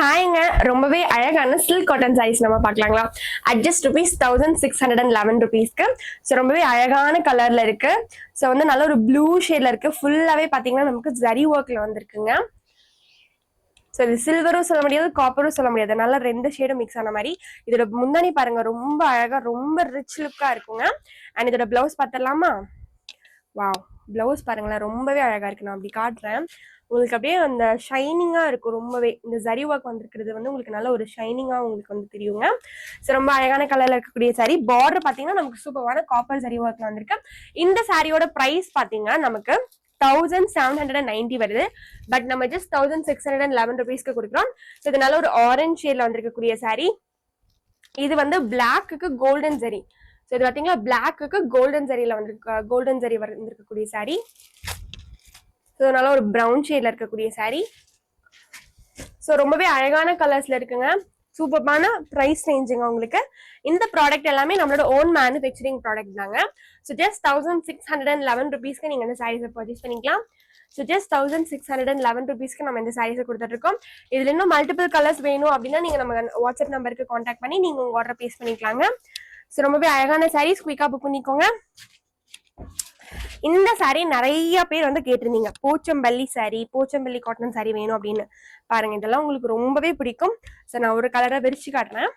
ஹாய்ங்க, ரொம்பவே அழகான silk cotton saris நம்ம பார்க்கலாங்களா? At just ₹1611. ஸோ ரொம்பவே அழகான கலர்ல இருக்கு. ஸோ வந்து நல்ல ஒரு ப்ளூ ஷேட்ல இருக்கு. ஃபுல்லாவே பாத்தீங்கன்னா நமக்கு ஜரி ஒர்க்ல வந்திருக்குங்க. ஸோ இது சில்வரும் சொல்ல முடியாது, காப்பரும் சொல்ல முடியாது. நல்லா ரெண்டு ஷேடும் மிக்ஸ் ஆன மாதிரி. இதோட முந்தானி பாருங்க, ரொம்ப அழகா ரொம்ப ரிச் லுக்கா இருக்குங்க. அண்ட் இதோட பிளவுஸ் பார்த்தலாமா? வாவ், பிளவுஸ் பாருங்களேன், ரொம்பவே அழகா இருக்கு. நான் அப்படி காட்டுறேன் உங்களுக்கு. அப்படியே அந்த ஷைனிங்கா இருக்கும். ரொம்பவே இந்த ஜரி ஒர்க் வந்திருக்கிறது வந்து உங்களுக்கு நல்ல ஒரு ஷைனிங்கா உங்களுக்கு வந்து தெரியுங்க. ஸோ ரொம்ப அழகான கலர்ல இருக்கக்கூடிய சாரி. பார்டர் பாத்தீங்கன்னா நமக்கு சூப்பரான காப்பர் ஜரி ஒர்க்ல வந்திருக்கு. இந்த சாரியோட பிரைஸ் பாத்தீங்கன்னா நமக்கு 1790 வருது. பட் நம்ம ஜஸ்ட் ₹1611 கொடுக்குறோம். ஸோ இது நல்ல ஒரு ஆரஞ்ச் ஷேட்ல வந்திருக்கக்கூடிய சாரி. இது வந்து பிளாக்கு கோல்டன் ஜரி. ஸோ இது பாத்தீங்கன்னா பிளாக்கு கோல்டன் ஜரியில வந்திருக்கு, கோல்டன் ஜரி வந்திருக்கக்கூடிய சாரி. ஸோ நல்ல ஒரு ப்ரௌன் ஷேட்ல இருக்கக்கூடிய சாரி. ஸோ ரொம்பவே அழகான கலர்ஸ்ல இருக்குங்க. சூப்பரான ப்ரைஸ் ரேஞ்சுங்க உங்களுக்கு. இந்த ப்ராடக்ட் எல்லாமே நம்மளோட ஓன் மேனுஃபேக்சரிங் ப்ராடக்ட் தாங்க. ஸோ ஜஸ்ட் ₹1611 நீங்க இந்த சாரீஸை பர்ச்சேஸ் பண்ணிக்கலாம். ஸோ ஜஸ்ட் ₹1611 நம்ம இந்த சாரீஸை கொடுத்துட்டு இருக்கோம். இதுல இன்னும் மல்டிபிள் கலர்ஸ் வேணும் அப்படின்னா நீங்க நம்ம வாட்ஸ்அப் நம்பருக்கு கான்டாக்ட் பண்ணி நீங்க உங்க ஆர்டர் பிளேஸ் பண்ணிக்கலாங்க. ஸோ ரொம்பவே அழகான சாரீஸ், குயிக்கா புக் பண்ணிக்கோங்க. இந்த சாரி நிறைய பேர் வந்து கேட்டிருந்தீங்க, Pochampalli sorry, Pochampalli cotton sorry வேணும் அப்படின்னு. பாருங்க, இதெல்லாம் உங்களுக்கு ரொம்பவே பிடிக்கும். ஸோ நான் ஒரு கலரை விரிச்சு காட்டுறேன்.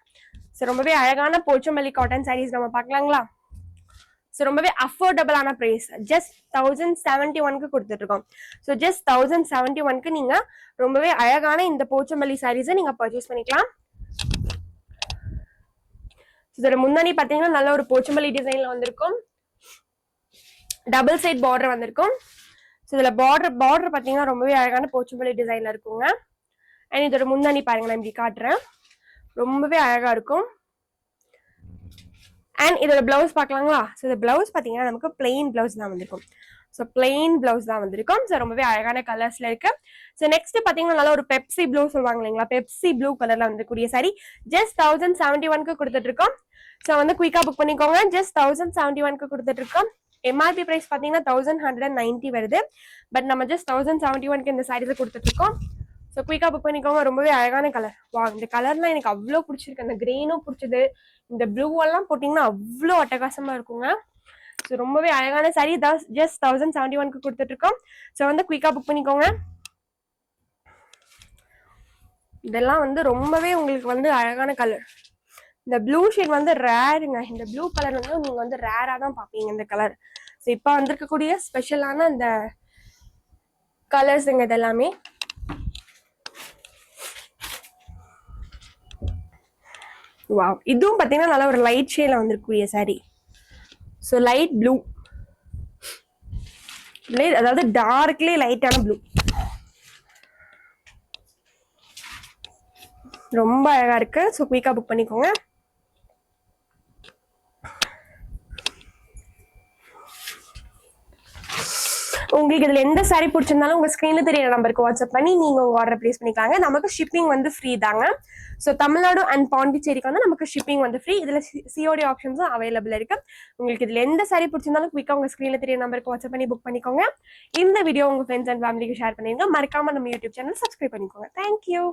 ஸோ ரொம்பவே அழகான போச்சம்பள்ளி காட்டன் சாரீஸ் நம்ம பார்க்கலாங்களா? ஸோ ரொம்பவே அஃபோர்டபுளான பிரைஸ், ஜஸ்ட் 1071 கொடுத்துட்டு இருக்கோம். ஸோ ஜஸ்ட் 1071 நீங்க ரொம்பவே அழகான இந்த போச்சம்பள்ளி சாரீஸை நீங்க பர்ச்சேஸ் பண்ணிக்கலாம். இதோட முன்னாடி பாத்தீங்கன்னா நல்ல ஒரு போச்சம்பள்ளி டிசைன்ல வந்திருக்கும். டபுள் சைட் பார்டர் வந்திருக்கும். ஸோ இதுல பார்டர் பாத்தீங்கன்னா ரொம்பவே அழகான போச்சம்பள்ளி டிசைன்ல இருக்குங்க. அண்ட் இதோட முந்தானி பாருங்க, நான் இப்படி காட்டுறேன், ரொம்பவே அழகா இருக்கும். அண்ட் இதோட பிளவுஸ் பார்க்கலாங்களா? ஸோ இந்த பிளவுஸ் பாத்தீங்கன்னா நமக்கு பிளெயின் பிளவுஸ் தான் வந்திருக்கும். ஸோ பிளெயின் பிளவுஸ் தான் வந்திருக்கும். ஸோ ரொம்பவே அழகான கலர்ஸ்ல இருக்கு. ஸோ நெக்ஸ்ட் பாத்தீங்கன்னா நல்ல ஒரு பெப்சி ப்ளூ சொல்லுவாங்க இல்லைங்களா, பெப்சி ப்ளூ கலர்ல வந்துக்கூடிய சாரி ஜஸ்ட் 1071 கொடுத்துட்டு இருக்கோம். ஸோ வந்து குயிக்கா புக் பண்ணிக்கோங்க. ஜஸ்ட் 1071 கொடுத்துட்டு இருக்கோம். எம்ஆர்பி பிரைஸ் பாத்தீங்கன்னா 1190 வருது. பட் நம்ம ஜஸ்ட் 1071 இந்த சாரீஸை கொடுத்துட்டு இருக்கோம். ஸோ குயிக்கா புக் பண்ணிக்கோங்க. ரொம்பவே அழகான கலர். வா, இந்த கலர்லாம் எனக்கு அவ்வளோ பிடிச்சிருக்கு. அந்த கிரீனும் பிடிச்சது, இந்த ப்ளூ எல்லாம் போட்டீங்கன்னா அவ்வளோ அட்டகாசமா இருக்குங்க. ஸோ ரொம்பவே அழகான சாரி, ஜஸ்ட் 1071 கொடுத்துட்டு இருக்கோம். ஸோ வந்து குயிக்கா புக் பண்ணிக்கோங்க. இதெல்லாம் வந்து ரொம்பவே உங்களுக்கு வந்து அழகான கலர். இந்த ப்ளூ ஷேட் வந்து ரேருங்க. இந்த ப்ளூ கலர் வந்து நீங்க வந்து ரேரா தான் பாப்பீங்க இந்த கலர். ஸோ இப்போ வந்திருக்கக்கூடிய ஸ்பெஷலான இந்த கலர்ஸுங்க இதெல்லாமே. வாவ், இதுவும் பாத்தீங்கன்னா நல்ல ஒரு லைட் ஷேட்ல வந்திருக்கக்கூடிய சாரி. ஸோ லைட் ப்ளூ, அதாவது டார்க்லயே லைட்டான ப்ளூ, ரொம்ப அழகா இருக்கு. ஸோ குயிக்கா புக் பண்ணிக்கோங்க. உங்களுக்கு இதுல எந்த சாரி பிடிச்சிருந்தாலும் உங்க ஸ்கிரீன்ல தெரியற நம்பருக்கு வாட்ஸ்அப் பண்ணி நீங்க உங்க ஆர்டர் பிளேஸ் பண்ணிக்கலாங்க. நமக்கு ஷிப்பிங் வந்து ஃப்ரீ தாங்க. ஸோ தமிழ்நாடு அண்ட் பாண்டிச்சேரிக்கு வந்து நமக்கு ஷிப்பிங் வந்து ஃப்ரீ. இதுல சிஓடி ஆப்ஷன்ஸும் அவைலபிள் இருக்கு. உங்களுக்கு இதுல எந்த சாரி பிடிச்சிருந்தாலும் குயிக்கா உங்க ஸ்கிரீன்ல தெரியற நம்பருக்கு வாட்ஸ்அப் பண்ணி புக் பண்ணிக்கோங்க. இந்த வீடியோ உங்க ஃப்ரெண்ட்ஸ் அண்ட் ஃபேமிலிக்கு ஷேர் பண்ணிருங்க. மறக்காம நம்ம யூடியூப் சேனல் சப்ஸ்கிரைப் பண்ணிக்கோங்க. தேங்க்யூ.